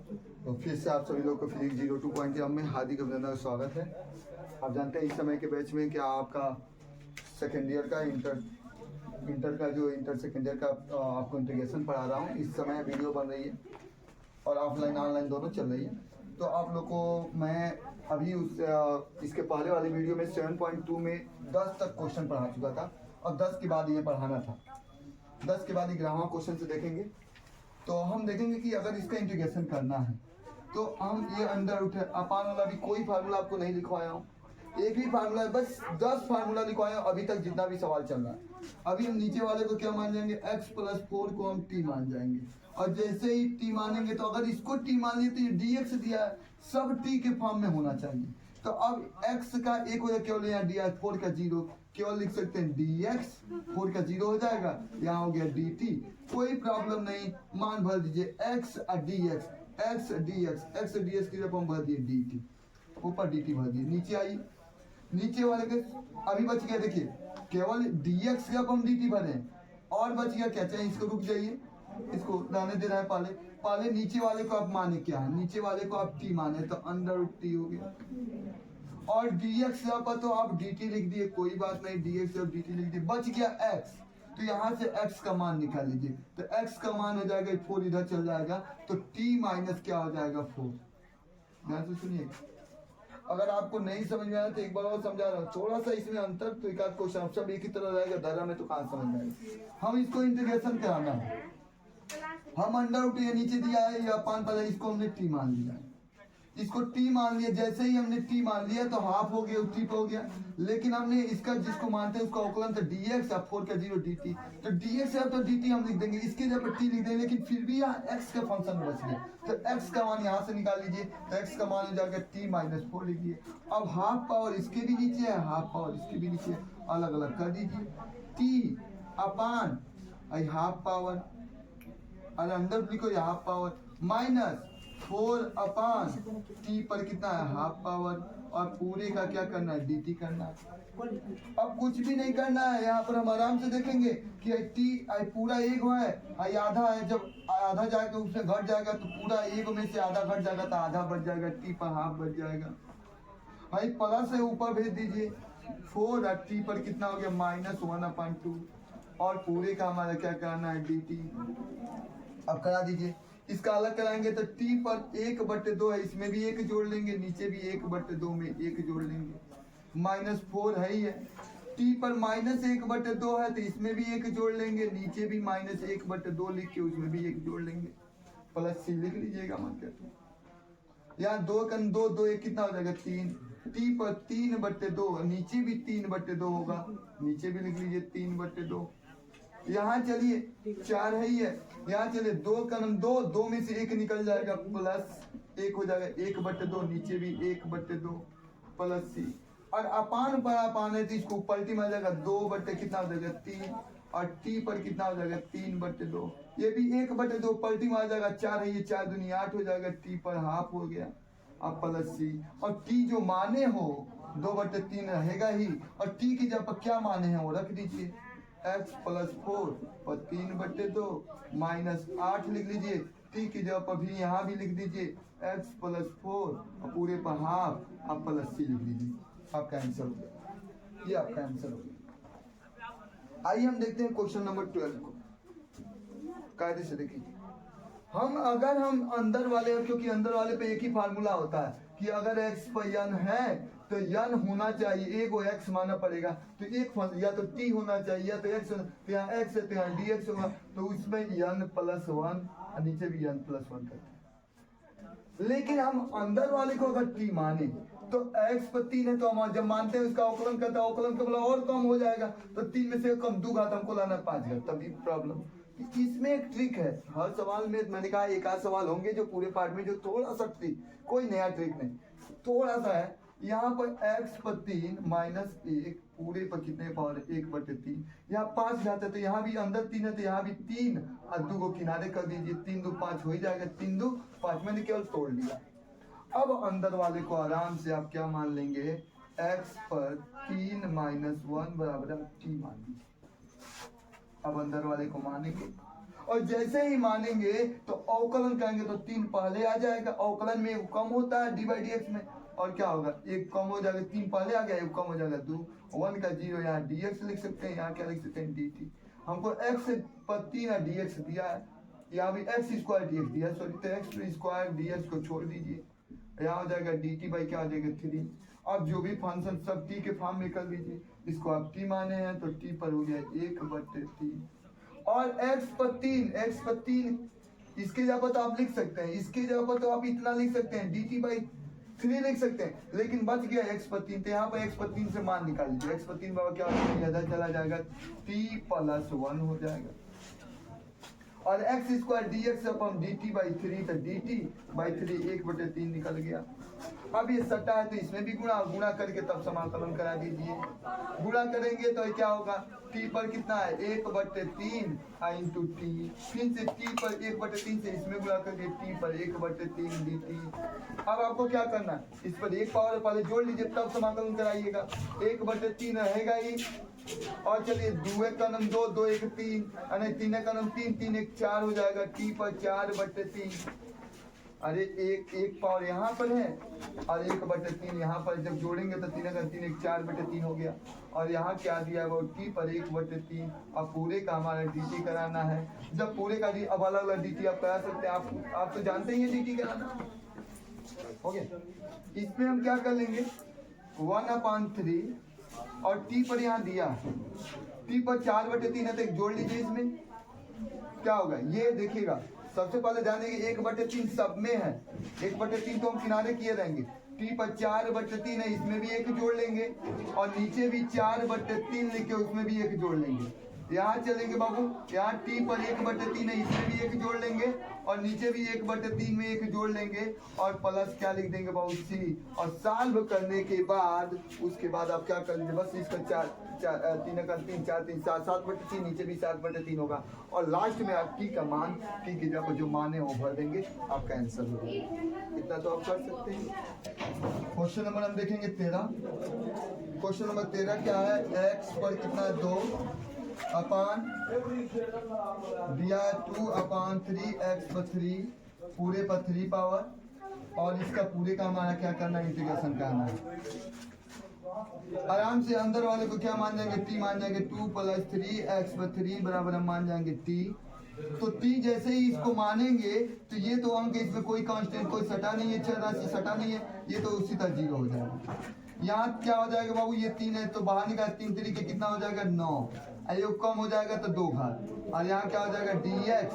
तो फिर से आप सभी लोग को फिजिक्स 02 पॉइंट में हार्दिक अभिनंदन का स्वागत है। आप जानते हैं इस समय के बैच में क्या आपका सेकेंड ईयर का इंटर सेकेंड ईयर का आपको इंटीग्रेशन पढ़ा रहा हूँ। इस समय वीडियो बन रही है और ऑफलाइन ऑनलाइन दोनों चल रही है। तो आप लोग को मैं अभी इसके पहले वाली वीडियो में 7.2 में 10 तक क्वेश्चन पढ़ा चुका था और 10 के बाद ये पढ़ाना था। 10 के बाद ग्रामर क्वेश्चन से देखेंगे। तो हम देखेंगे कि अगर इसका इंटीग्रेशन करना है तो हम ये अंडर रूट अपान वाला भी कोई फार्मूला आपको नहीं लिखवाया हूँ, एक ही फार्मूला है, बस 10 फार्मूला लिखवाया अभी तक जितना भी सवाल चल रहा है। अभी हम नीचे वाले को क्या मान जाएंगे, x + 4 को हम t मान जाएंगे और जैसे ही t मानेंगे तो अगर इसको t मान लिए तो ये dx दिया है, सब t के फॉर्म में होना चाहिए। तो अब x का एक हो जाए केवल यहाँ डी 4 का 0 केवल लिख सकते हैं dx, 4 का 0 हो जाएगा, यहाँ हो गया dt, कोई प्रॉब्लम नहीं, मान भर दीजिए x और dx, x dx की जब हम भर दिए dt, ऊपर dt भर दिए, नीचे आई नीचे वाले के अभी बच गया, देखिए केवल dx का हम dt भरे और बच गया क्या, चाहे इसको रुक जाइए, इसको रहने दे रहा है पहले नीचे वाले को आप माने क्या है, नीचे वाले को आप t माने तो अंडर रूट t हो गया और dx पर तो आप dt लिख दिए, कोई बात नहीं, dx और dt लिख दिए, बच गया x। तो यहाँ से x का मान निकाल लीजिए, तो x का मान हो जाएगा 4 इधर चल जाएगा, तो t माइनस क्या हो जाएगा 4। ध्यान से सुनिए, अगर आपको नहीं समझ में आया तो एक बार और समझा रहा हूँ, थोड़ा सा इसमें अंतर, तो एक आध क्वेश्चन सब एक ही तरह रहेगा, धारा में तो कहाँ समझ में आएगा। हम इसको इंटीग्रेशन कराना है, हम अंडर रूट ये नीचे दिया है या अपान पड़ा, इसको हमने टी मान लिया है, इसको t मान लिया, जैसे ही हमने t मान लिया तो हाफ हो गया, t हो गया, लेकिन हमने इसका जिसको मानते हैं उसका अवकलन तो dx और 4 का 0 dt, तो dx है तो dt हम लिख देंगे, इसके जगह पर t लिख देंगे, लेकिन फिर भी यहाँ x का फंक्शन बच गया, तो x का मान यहाँ से निकाल लीजिए, तो x का मान हो जाएगा t - 4 लिखिए। अब हाफ पावर इसके भी नीचे है, हाफ पावर इसके भी नीचे, अलग अलग कर दीजिए, t अपान हाफ पावर और अंदर लिखो हाफ पावर माइनस 4 अपान t पर कितना है हाफ पावर, और पूरे का क्या करना है dt करना है। अब कुछ भी नहीं करना है, यहाँ पर हम आराम से देखेंगे कि t पूरा एक है, आधा है, जब आधा जाएगा उससे घट जाएगा तो पूरा एक में से आधा घट जाएगा तो आधा बच जाएगा, t पर हाफ बच जाएगा, भाई प्लस है ऊपर भेज दीजिए, 4 और t पर कितना हो गया -1/2, और पूरे का हमारा क्या करना है dt। अब करा दीजिए, इसका अलग कराएंगे तो t पर 1/2 है, इसमें भी 1 जोड़ लेंगे, नीचे भी 1/2 में 1 जोड़ लेंगे, -4 है ही है, t पर -1/2 है तो इसमें भी 1 जोड़ लेंगे, नीचे भी -1/2 लिख के उसमें भी 1 जोड़ लेंगे, प्लस c लिख लीजिएगा मत कर, यहाँ 2 कन 2 2 1 कितना हो जाएगा 3, t पर 3/2, नीचे भी 3/2 होगा, नीचे भी लिख लीजिए 3/2, यहाँ चलिए 4 है ही है, यहाँ चलिए 2 का 2 में से 1 निकल जाएगा, प्लस 1 हो जाएगा 1/2, नीचे भी 1/2 प्लस c, और अपान पर अपान है तो इसको पलटी मार जाएगा, 2 कितना हो जाएगा 3, और t पर कितना हो जाएगा 3/2, ये भी 1/2 पलटी मार जाएगा, 4 है ये, 4 दूनी 8 हो जाएगा, t पर हाफ हो गया, अब प्लस c, और t जो माने हो 2/3 रहेगा ही, और t की जब क्या माने हैं वो रख दीजिए, x + 4 और 3/2 -8 लिख लीजिए, t की जगह पर भी यहाँ भी लिख दीजिए x + 4 और पूरे पर हाफ, अब प्लस c लिख लीजिए, आपका आंसर हो गया, ये आपका आंसर हो गया। आइए हम देखते हैं क्वेश्चन नंबर 12 को, कायदे से देखिए। अगर हम अंदर वाले, क्योंकि अंदर वाले पे एक ही फार्मूला होता है कि अगर x पर n है तो n होना चाहिए, एक को x मानना पड़ेगा, तो एक या तो t होना चाहिए या तो x, तो यहाँ x है तो यहाँ dx होगा, तो उसमें n + 1 और नीचे भी n + 1 करते हैं। लेकिन हम अंदर वाले को अगर t माने तो x पर 3 है, तो हम जब मानते हैं उसका अवकलन करता है, अवकलन का और कम हो जाएगा, तो 3 में से कम 2 घात हमको लाना 5 घात, तभी प्रॉब्लम। इसमें एक ट्रिक है, हर सवाल में मैंने कहा एक आध सवाल होंगे जो पूरे पार्ट में जो थोड़ा सा ट्रिक, कोई नया ट्रिक नहीं, थोड़ा सा है। यहाँ पर x पर 3 -1 पूरे पर कितने पावर 1/3, यहाँ 5 घात है तो यहाँ भी अंदर 3 है तो यहाँ भी 3 और 2 को किनारे कर दीजिए, 3 2 5 हो ही जाएगा, 3 2 5, मैंने केवल तोड़ लिया। अब अंदर वाले को आराम से आप क्या मान लेंगे, x पर 3 - 1 बराबर t मान लीजिए। अब अंदर वाले को मानेंगे और जैसे ही मानेंगे तो अवकलन करेंगे तो 3 पहले आ जाएगा, अवकलन में एक कम होता है dy/dx में, और क्या होगा, एक कम हो जाएगा, 3 पहले आ गया, एक कम हो जाएगा 2, 1 का 0, यहाँ dx लिख सकते हैं, यहाँ क्या लिख सकते हैं dt। हमको x पर 3 dx दिया है, यहाँ भी x² dx दिया, सॉरी तो x² dx को छोड़ दीजिए, यहाँ हो जाएगा dt बाई क्या हो जाएगा 3। अब जो भी फंक्शन सब t के फॉर्म में कर लीजिए, इसको आप t माने हैं तो t पर हो गया 1/3, और x पर 3 इसके जगह पर तो आप लिख सकते हैं, इसके जगह पर तो आप इतना लिख सकते हैं dt/3 लिख सकते हैं, लेकिन बच गया x पर 3, तो यहाँ पर x पर 3 से मान निकाल लीजिए, x पर 3 बाबा क्या हो जाएगा, इधर चला जाएगा, t+1 हो जाएगा, और x² dx अपन dt/3, तो dt/3 1/3 निकल गया। अब ये सटा है तो इसमें भी गुणा करके तब समाकलन करा दीजिए, गुणा करेंगे तो क्या होगा, t पर कितना है 1/3 इंटू t, फिर से t पर 1/3 से इसमें गुणा करके t पर 1/3 dt। अब आपको क्या करना है, इस पर एक पावर पहले जोड़ लीजिए तब समाकलन कराइएगा, 1/3 रहेगा ही, और चलिए 2 1 का नम 2, 2 1 3, अरे 3 का नम 3, 3 1 4 हो जाएगा, t पर 4/3, अरे एक पावर यहाँ पर है और 1/3 यहाँ पर, जब जोड़ेंगे तो 3 का 3 1 4/3 हो गया, और यहाँ क्या दिया है वो t पर 1/3। अब पूरे का हमारा dt कराना है, जब पूरे का अब अलग अलग dt आप करा सकते हैं, आप तो जानते ही है dt कराना, हो गया। इसमें हम क्या कर लेंगे 1/3, और t पर यहाँ दिया t पर 4/3 है, तो एक जोड़ लीजिए, इसमें क्या होगा, ये देखिएगा सबसे पहले जानेंगे 1/3 सब में है, 1/3 तो हम किनारे किए रहेंगे, t पर 4/3 है, इसमें भी एक जोड़ लेंगे, और नीचे भी 4/3 लिख के उसमें भी एक जोड़ लेंगे, यहाँ चलेंगे बाबू, यहाँ t पर 1/3 है, इसमें भी एक जोड़ लेंगे, और नीचे भी 1/3 में एक जोड़ लेंगे, और प्लस क्या लिख देंगे बाबू c, और सॉल्व करने के बाद उसके बाद आप क्या कर लीजिए, बस इसका 3 का 3 4 3 7 7/3, नीचे भी 7/3 होगा, और लास्ट में आप t का मान, t की जगह जो मान है वो भर देंगे, आपका आंसर हो जाएगा। इतना तो आप कर सकते हैं। क्वेश्चन नंबर हम देखेंगे 13। क्वेश्चन नंबर 13 क्या है, x पर कितना 2 अपान दिया 2/3 x पर 3 पूरे पर 3 पावर, और इसका पूरे का हमारा क्या करना है, इंटीग्रेशन करना है। आराम से अंदर वाले को क्या मान जाएंगे, t मान जाएंगे, 2 + 3 x पर 3 बराबर हम मान जाएंगे t, तो t जैसे ही इसको मानेंगे तो ये तो अंक, इसमें कोई कांस्टेंट कोई सटा नहीं है, चर राशि सटा नहीं है, ये तो उसी तरह 0 हो जाएगा। यहाँ क्या हो जाएगा बाबू, ये 3 है तो बाहर निकाल, 3 तरीके कितना हो जाएगा 9, योग कम हो जाएगा तो 2 घात, और यहाँ क्या हो जाएगा dx,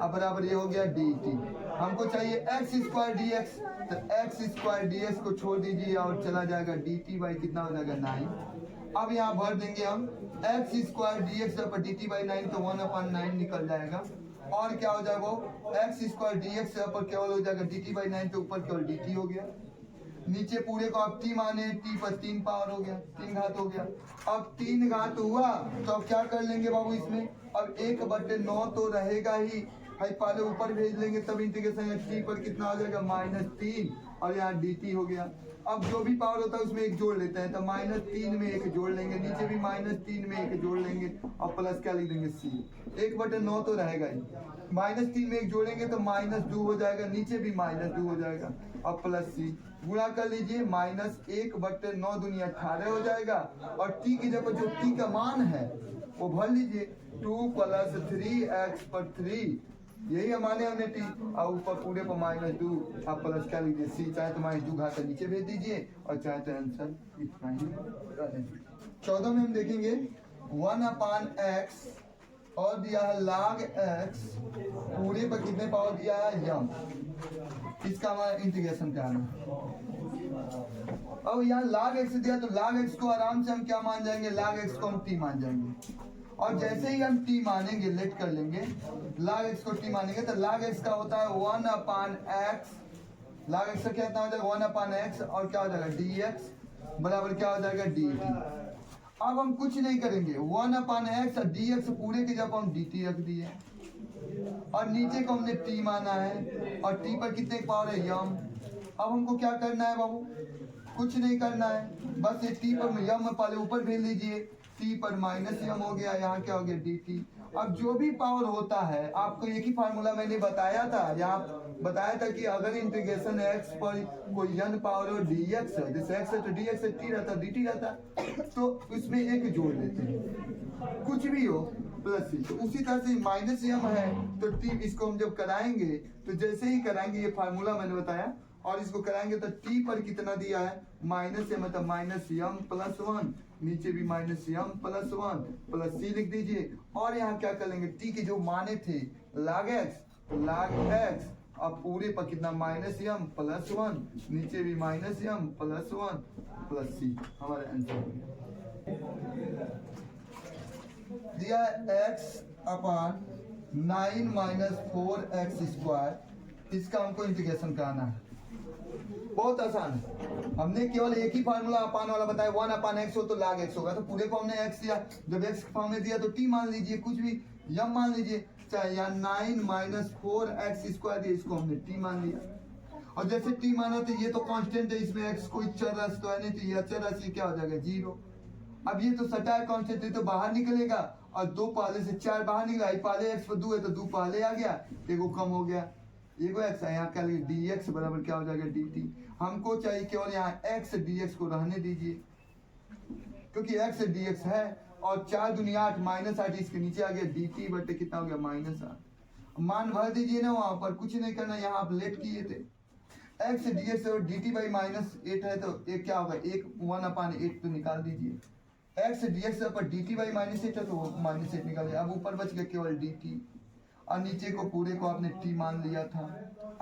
अब बराबर ये हो गया dt। हमको चाहिए x² dx, तो x² dx को छोड़ दीजिए और चला जाएगा dt बाई कितना हो जाएगा 9। अब यहाँ भर देंगे हम x² dx पर dt/9, तो 1/9 निकल जाएगा, और क्या हो जाएगा वो x² dx पर केवल हो जाएगा dt/9, तो ऊपर केवल dt हो गया, नीचे पूरे को आप t माने, t पर 3 पावर हो गया, 3 घात हो गया। अब 3 घात हुआ तो अब क्या कर लेंगे बाबू, इसमें अब 1/9 तो रहेगा ही, भाई पहले ऊपर भेज लेंगे तब इंटीग्रेशन, t पर कितना हो जाएगा -3, और यहाँ dt हो गया। अब जो भी पावर होता है उसमें एक जोड़ लेते हैं, तो -3 में एक जोड़ लेंगे, नीचे भी -3 में एक जोड़ लेंगे, और प्लस क्या लिख देंगे c, 1/9 तो रहेगा ही, -3 में एक जोड़ेंगे तो -2 हो जाएगा, नीचे भी -2 हो जाएगा, और प्लस c, गुणा कर लीजिए, -1/9 दूनी 18 हो जाएगा, और t की जगह जो t का मान है वो भर लीजिए, 2 + 3x पर 3, यही हमारे हमने t, और ऊपर पूरे पर -2, आप प्लस क्या लीजिए c, चाहे तो -2 घात नीचे भेज दीजिए, और चाहे तो आंसर इतना ही। 14 में हम देखेंगे 1/x और दिया है log x, पूरे पर कितने पावर दिया है यम, इसका हमारा इंटीग्रेशन कराना। अब यहाँ log x दिया तो log x को आराम से हम क्या मान जाएंगे, log x को हम t मान जाएंगे, और जैसे ही हम t मानेंगे, लेट कर लेंगे, log x को t मानेंगे तो log x का होता है 1/x, log x का क्या हो जाएगा 1/x, और क्या हो जाएगा dx बराबर क्या हो जाएगा dt। अब हम कुछ नहीं करेंगे, 1/x और dx पूरे के जब हम dt रख दिए, और नीचे को हमने t माना है, और t पर कितने पावर है यम। अब हमको क्या करना है बाबू, कुछ नहीं करना है, बस ये t पर यम पहले ऊपर भेज लीजिए, t पर -m हो गया, यहाँ क्या हो गया dt, अब जो भी पावर होता है, आपको एक ही फार्मूला मैंने बताया था, यहाँ बताया था कि अगर इंटीग्रेशन x पर कोई n पावर हो dx है, जैसे x है तो dx है, t रहता dt रहता, तो उसमें एक जोड़ लेते हैं, कुछ भी हो प्लस सी। तो उसी तरह से माइनस m है तो t, इसको हम जब कराएंगे तो जैसे ही कराएंगे, ये फार्मूला मैंने बताया, और इसको कराएंगे तो t पर कितना दिया है माइनस m, मतलब माइनस m प्लस 1, नीचे भी minus m plus 1 plus c लिख दीजिए। और यहाँ क्या कर लेंगे, t के जो माने थे log x, अब पूरे पर कितना माइनस m प्लस 1, नीचे भी minus m plus 1 plus c, हमारे आंसर दिया x अपान 9 माइनस 4x स्क्वायर। इसका हमको इंटीग्रेशन कराना है, बहुत आसान है। हमने केवल एक ही फार्मूला अपान वाला बताया, 1 अपान x हो तो log x होगा, तो पूरे को हमने x दिया, जब x फॉर्म में दिया तो t मान लीजिए, कुछ भी m मान लीजिए, चाहे यहाँ 9 माइनस 4x स्क्वायर दिया, इसको हमने t मान लिया। और जैसे t माना तो ये तो कांस्टेंट है, इसमें x कोई चर राशि तो है नहीं, तो ये अचर राशि क्या हो जाएगा 0। अब ये तो सटा है कांस्टेंट, ये तो बाहर निकलेगा, और 2 पहले से 4 बाहर निकला, पहले x पर 2 है तो 2 पहले आ गया, एगो कम हो गया, एगो x है, यहाँ क्या लगे dx बराबर क्या हो जाएगा dt। हमको चाहिए केवल यहाँ x dx को रहने दीजिए, क्योंकि x dx है, और 4 दुनिया 8 माइनस 8 इसके नीचे आ गया dt बटे कितना हो गया माइनस 8। मान भर दीजिए ना, वहां पर कुछ नहीं करना, यहाँ आप लेट किए थे x dx और dt बाई माइनस 8 है तो एक क्या होगा, एक 1 अपान 8 तो निकाल दीजिए, x dx पर dt बाई माइनस 8 है तो माइनस 8 निकाल दिया, अब ऊपर बच गया केवल dt, और नीचे को पूरे को आपने t मान लिया था,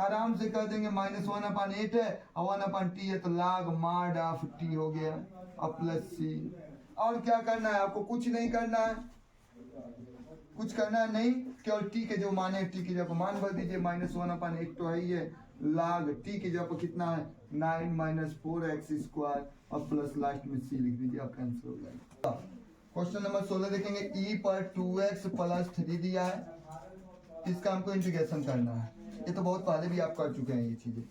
आराम से कर देंगे, माइनस 1 अपान 8 है और 1 अपान t है तो log mod ऑफ t हो गया, और प्लस c। और क्या करना है आपको, कुछ नहीं करना है, कुछ करना है नहीं, केवल t के जो माने t की जगह मान भर दीजिए, माइनस 1 अपान 8 तो है ही है, log t की जगह कितना है 9 माइनस 4x स्क्वायर, और प्लस लास्ट में c लिख दीजिए, आपका आंसर हो जाएगा। क्वेश्चन नंबर 16 देखेंगे, e पर 2x प्लस 3 दिया है, इसका हमको इंटीग्रेशन करना है, ये तो बहुत पहले भी आप कर चुके हैं ये चीजें,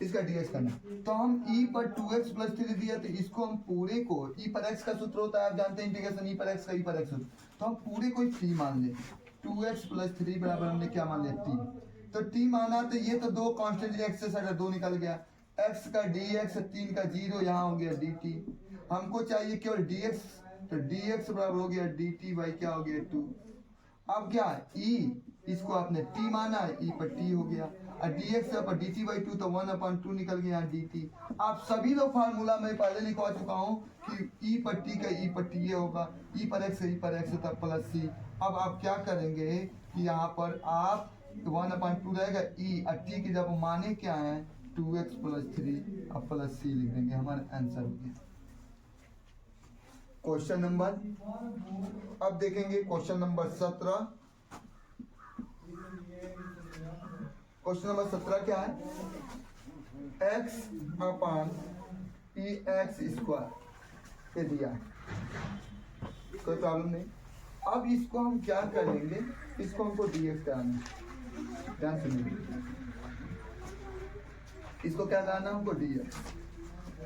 इसका dx करना। तो हम e पर 2x प्लस 3 दिया, तो इसको हम पूरे को, e पर x का सूत्र होता है आप जानते हैं इंटीग्रेशन e पर x का, e पर x सूत्र, तो हम पूरे को 3 मान ले, 2x प्लस 3 बराबर हमने क्या मान लिया 3, तो t माना, तो ये तो 2 कांस्टेंट x से सटा 2 निकल गया, x का dx 3 का 0, यहाँ हो गया dt, हमको चाहिए केवल dx, तो dx बराबर हो गया dt बाई क्या हो गया 2। अब क्या e, इसको आपने t माना है, e पर t हो गया, और dx पर dt बाई 2, तो 1 अपान 2 निकल गया dt। आप सभी लोग फार्मूला में पहले लिखवा चुका हूँ कि e पर t का e पर t ये होगा, e पर x तक प्लस c। अब आप क्या करेंगे कि यहाँ पर आप 1 अपान 2 रहेगा e, और t की जब माने क्या है 2x प्लस 3 और प्लस c लिख देंगे, हमारा आंसर हो गया। क्वेश्चन नंबर, अब देखेंगे क्वेश्चन नंबर 17। क्वेश्चन नंबर 17 क्या है, x अपान पी एक्स स्क्वायर ये दिया है, कोई प्रॉब्लम नहीं। अब इसको हम क्या करेंगे, इसको हमको dx कराना है, ध्यान सुनिए, इसको क्या कराना है हमको dx,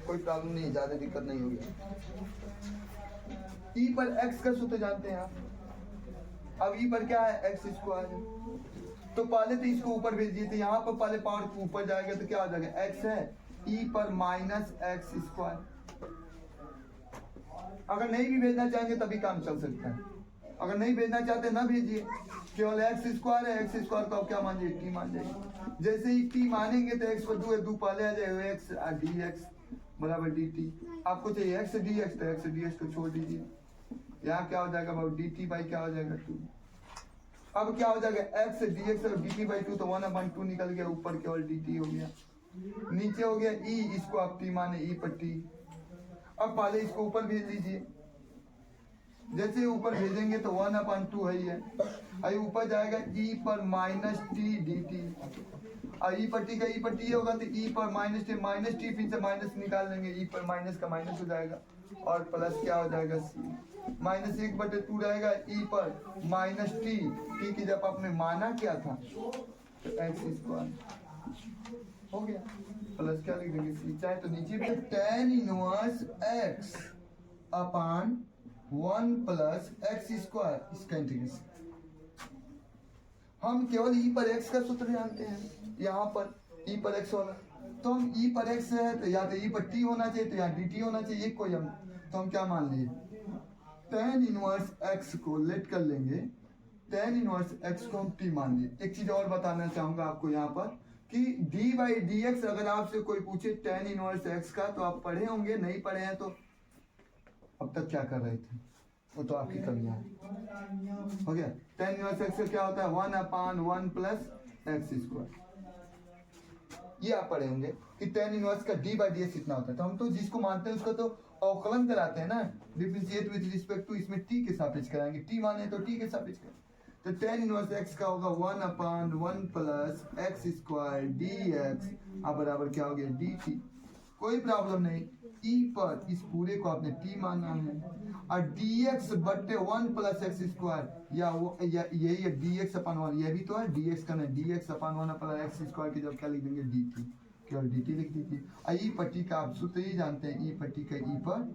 कोई प्रॉब्लम नहीं, ज्यादा दिक्कत नहीं होगी। e पर x का सूत्र जानते हैं आप, अब e पर क्या है x स्क्वायर है, तो पहले तो इसको ऊपर भेज दिए थे, यहाँ पर पहले पावर ऊपर जाएगा तो क्या हो जाएगा x है e पर माइनस x स्क्वायर। अगर नहीं भी भेजना चाहेंगे तभी काम चल सकता है, अगर नहीं भेजना चाहते ना भेजिए, केवल x स्क्वायर है, x स्क्वायर को आप क्या मान जाइए t मान जाइए, जैसे ही t मानेंगे तो x पर 2 है, 2 पहले आ जाएगा x dx बराबर dt। आपको चाहिए x dx, तो x dx को छोड़ दीजिए, यहाँ क्या हो जाएगा बाबू dt बाई क्या हो जाएगा 2। अब क्या हो जाएगा x dx और dt बाई 2, तो 1 अपान 2 निकल गया, ऊपर केवल dt हो गया, नीचे हो गया e, इसको आप t माने e पर t। अब पहले इसको ऊपर भेज लीजिए, जैसे ऊपर भेजेंगे तो 1 अपान 2 है ही है, अभी ऊपर जाएगा e पर माइनस टी dt, और e पर t का e पर t होगा तो e पर माइनस टी, फिर से माइनस निकाल लेंगे, e पर माइनस का माइनस हो जाएगा, और प्लस क्या हो जाएगा c, माइनस 1/2 रहेगा e पर माइनस टी, t की जब आपने माना क्या था तो x स्क्वायर हो गया, प्लस क्या लिख देंगे c, चाहे तो नीचे भी tan इनवर्स x अपान 1 प्लस एक्स स्क्वायर, इसका इंटीग्रेशन। हम केवल ई पर एक्स का सूत्र जानते हैं, यहाँ पर ई पर एक्स वाला, तो हम ई पर एक्स है तो या तो ई पर टी होना चाहिए, तो यहाँ डी टी होना चाहिए कोई हम, तो हम क्या मान लिए, tan इनवर्स एक्स को लेट कर लेंगे, tan इनवर्स एक्स को हम टी मान लिए। एक चीज और बताना चाहूंगा आपको यहाँ पर कि डी बाई डी एक्स, अगर आपसे कोई पूछे tan इनवर्स एक्स का, तो आप पढ़े होंगे, नहीं पढ़े हैं तो अब तक क्या कर रहे थे, वो तो आपकी कमियां है। हो गया, tan इनवर्स एक्स का क्या होता है, 1/1 प्लस एक्स स्क्वायर, ये आप पढ़े होंगे कि tan इनवर्स का d बाई डी एक्स इतना होता है। तो हम तो जिसको मानते हैं उसका तो अवकलन कराते हैं ना, डिफरेंशिएट विद रिस्पेक्ट टू, इसमें t के सापेक्ष कराएंगे, t माने तो t के सापेक्ष करेंगे। तो tan इनवर्स x का होगा 1/1 plus x square D x, अब बराबर क्या हो गया dt। कोई प्रॉब्लम नहीं, e पर इस पूरे को आपने t माना है, और dx बट्टे 1 प्लस एक्स स्क्वायर, या वो यही है dx अपन 1, ये भी तो है dx का, नहीं dx अपन 1 प्लस एक्स स्क्वायर की जब क्या लिख देंगे dt, केवल dt लिख दीजिए। ई पर टी का आप सूत्र ही जानते हैं, ई पर टी का ई पर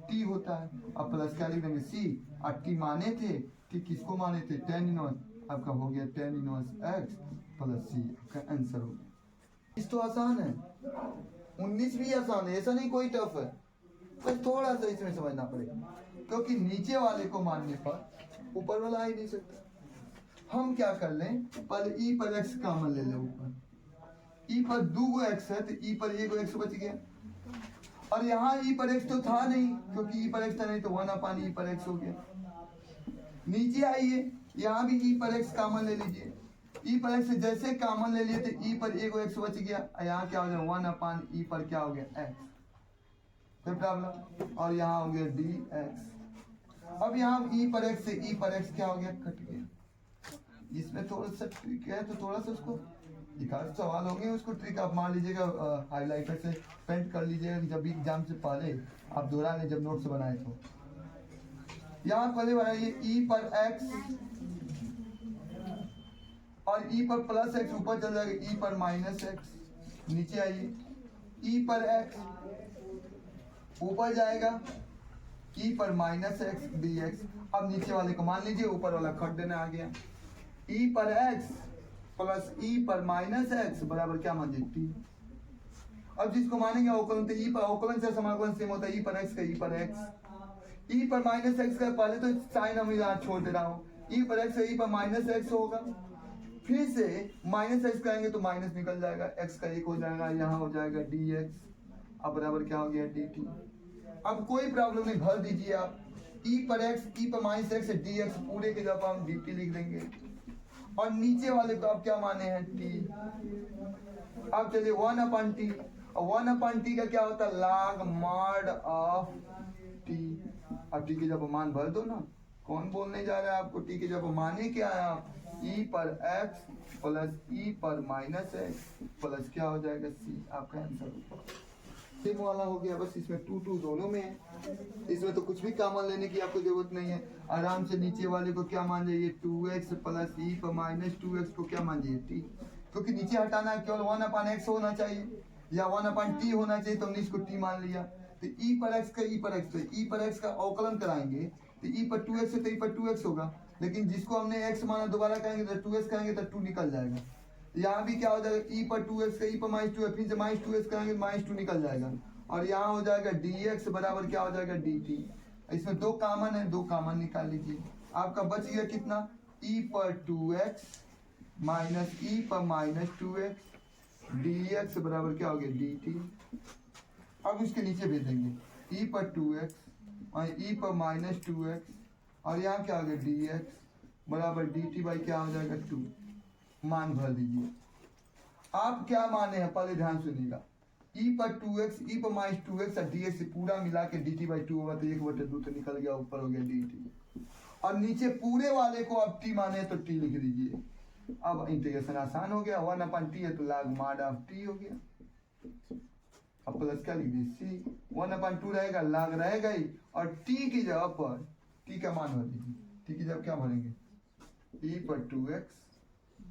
टी होता है, अब प्लस क्या लिख देंगे सी, और टी माने थे, टी किसको माने थे, tan इनवर्स, आपका हो गया tan इनवर्स x प्लस सी, आपका आंसर हो गया। इस तो आसान है, 19 भी आसान है, ऐसा नहीं कोई टफ है, बस थोड़ा सा इसमें समझना पड़ेगा, क्योंकि नीचे वाले को मानने पर ऊपर वाला आ ही नहीं सकता। हम क्या कर लें, पहले ई पर एक्स कॉमन ले लें, ऊपर ई पर 2 एक्स है तो ई पर 1 एक्स बच गया, और यहाँ ई पर एक्स तो था नहीं, क्योंकि ई पर एक्स था नहीं तो 1 ई पर एक्स हो गया। नीचे आइए, यहाँ भी ई पर एक्स कॉमन ले लीजिए, ई पर एक्स जैसे कॉमन ले लिए थे ई पर 1 एक्स बच गया, यहाँ क्या हो गया 1 ई पर क्या हो गया एक्स, कोई प्रॉब्लम, और यहाँ हो गया डी एक्स। अब यहाँ ई पर एक्स से ई पर एक्स क्या हो गया, कट गया। इसमें थोड़ा सा ट्रिक है, तो थोड़ा सा उसको एकाध सवाल होंगे, उसको ट्रिक आप मान लीजिएगा, हाईलाइटर से पेंट कर लीजिएगा, जब भी एग्जाम से पहले आप दोहरा लें जब नोट्स बनाए तो। यहाँ पहले बनाइए ई पर एक्स और ई पर प्लस एक्स, ऊपर चल जाएगा ई पर माइनस एक्स, नीचे आइए ई पर एक्स ऊपर जाएगा ई पर माइनस एक्स डी एक्स। अब नीचे वाले को मान लीजिए, ऊपर वाला कट देना आ गया, ई पर एक्स प्लस ई पर माइनस एक्स बराबर क्या मान लीजिए टी। अब जिसको मानेंगे अवकलन, तो ई पर अवकलन से समाकलन सेम होता है, ई पर एक्स का ई पर एक्स, ई पर माइनस एक्स का पहले तो साइन हम यहाँ छोड़ दे रहा हूँ, ई पर एक्स ई पर माइनस एक्स होगा, फिर से माइनस एक्स करेंगे तो माइनस निकल जाएगा, एक्स का 1 हो जाएगा, यहाँ हो जाएगा डी एक्स, अब बराबर क्या हो गया डी टी। अब कोई प्रॉब्लम नहीं, भर दीजिए आप, ई पर एक्स ई पर माइनस एक्स डी एक्स पूरे के जब हम डी टी लिख देंगे, और नीचे वाले को आप क्या माने हैं टी। अब चलिए 1/t, और 1/t का क्या होता है log mod ऑफ t। अब t के जब मान भर दो ना, कौन बोलने जा रहा है आपको, t के जब माने क्या है आप, e पर x प्लस e पर माइनस x प्लस क्या हो जाएगा c, आपका आंसर सेम वाला हो गया, बस इसमें 2 दोनों में है, इसमें तो कुछ भी कॉमन लेने की आपको जरूरत नहीं है। आराम से नीचे वाले को क्या मान जाइए 2x प्लस e पर माइनस 2x को क्या मान जाइए t, क्योंकि नीचे हटाना केवल 1/x होना चाहिए या 1/t होना चाहिए, तो हमने इसको t मान लिया। तो e पर x का e पर x, तो e पर x का अवकलन कराएंगे तो e पर 2x है तो e पर 2x होगा, लेकिन जिसको हमने x माना दोबारा करेंगे तो 2x करेंगे तो 2 निकल जाएगा। यहाँ भी क्या हो जाएगा e पर 2x का e पर माइनस 2 है, फिर से माइनस 2x करेंगे माइनस 2 निकल जाएगा, और यहाँ हो जाएगा dx बराबर क्या हो जाएगा dt। इसमें 2 कॉमन है, 2 कॉमन निकाल लीजिए, आपका बच गया कितना e पर 2x माइनस e पर माइनस 2x dx बराबर क्या हो गया dt। अब इसके नीचे भेज देंगे e पर 2x और e पर माइनस 2x, और यहाँ क्या हो गया dx बराबर dt बाई क्या हो जाएगा 2, मान भर दीजिए। आप क्या माने हैं पहले ध्यान सुनिएगा, e पर 2x e पर माइनस 2x और dx से पूरा मिला के dt बाई 2 होगा, तो 1/2 तो निकल गया, ऊपर हो गया dt, और नीचे पूरे वाले को अब t माने तो t लिख दीजिए। अब इंटीग्रेशन आसान हो गया, 1/t है तो log mod ऑफ t हो गया, अब प्लस क्या लिख दीजिए c, 1/2 रहेगा log रहेगा ही, और t की जगह पर t का मान भर दीजिए, t की जगह क्या भरेंगे e पर 2x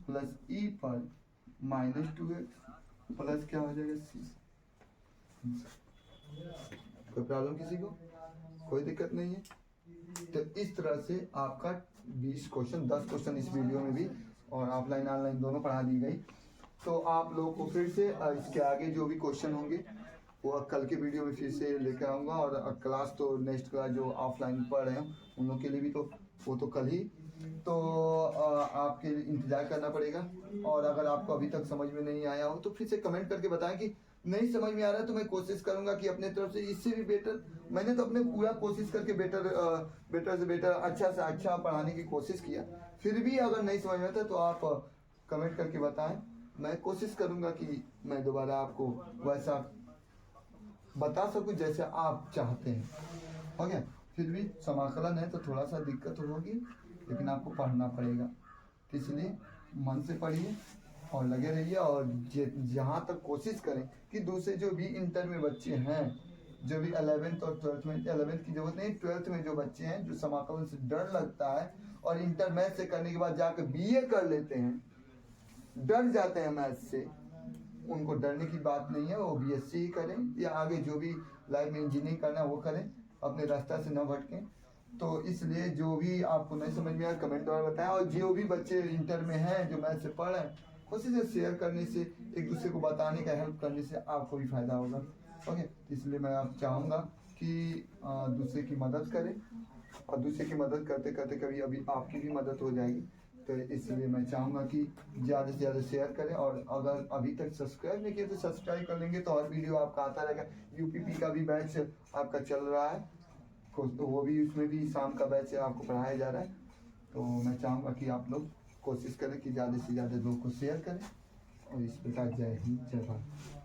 प्लस e पर माइनस 2x प्लस क्या हो जाएगा c। कोई प्रॉब्लम किसी को, कोई दिक्कत नहीं है। तो इस तरह से आपका 20 क्वेश्चन 10 क्वेश्चन इस वीडियो में भी और ऑफलाइन ऑनलाइन दोनों पढ़ा दी गई। तो आप लोगों को फिर से इसके आगे जो भी क्वेश्चन होंगे वो कल के वीडियो में फिर से लेकर आऊँगा। और क्लास तो नेक्स्ट क्लास जो ऑफलाइन पढ़ रहे हैं उन लोग के लिए भी तो वो तो कल ही, तो आपके लिए इंतज़ार करना पड़ेगा। और अगर आपको अभी तक समझ में नहीं आया हो तो फिर से कमेंट करके बताएं कि नहीं समझ में आ रहा है, तो मैं कोशिश करूंगा कि अपने तरफ से इससे भी बेटर, मैंने तो अपने पूरा कोशिश करके बेटर से बेटर अच्छा से अच्छा पढ़ाने की कोशिश किया। फिर भी अगर नहीं समझ में आता तो आप कमेंट करके बताएं, मैं कोशिश करूंगा कि मैं दोबारा आपको वैसा बता सकूं जैसे आप चाहते हैं। हो गया। फिर भी समाकलन है तो थोड़ा सा दिक्कत होगी, लेकिन आपको पढ़ना पड़ेगा, इसलिए मन से पढ़िए और लगे रहिए। और जहाँ तक कोशिश करें कि दूसरे जो भी इंटर में बच्चे हैं, जो भी 11th और 12th में, 11th की जरूरत नहीं, 12th में जो बच्चे हैं जो समाकलन से डर लगता है और इंटर मैथ से करने के बाद जाकर बीए कर लेते हैं, डर जाते हैं मैथ से, उनको डरने की बात नहीं है। वो बीएससी ही करें या आगे जो भी लाइफ में इंजीनियरिंग करना है वो करें, अपने रास्ता से न भटकें। तो इसलिए जो भी आपको नहीं समझ में आया कमेंट द्वारा बताएं। और जो भी बच्चे इंटर में हैं जो मैथ से पढ़ रहे हैं, कोशिश है शेयर करने से, एक दूसरे को बताने का, हेल्प करने से आपको भी फायदा होगा। ओके, इसलिए मैं आप चाहूँगा कि दूसरे की मदद करें, और दूसरे की मदद करते करते कभी अभी आपकी भी मदद हो जाएगी। तो इसलिए मैं चाहूँगा कि ज़्यादा से ज़्यादा शेयर करें। और अगर अभी तक सब्सक्राइब नहीं किया तो सब्सक्राइब कर लेंगे तो और वीडियो आपका आता रहेगा। यूपीपी का भी बैच आपका चल रहा है, तो वो भी, उसमें भी शाम का बैच आपको पढ़ाया जा रहा है। तो मैं चाहूँगा कि आप लोग कोशिश करें कि ज़्यादा से ज़्यादा लोग को शेयर करें। और इस प्रकार जय हिंद, जय भारत।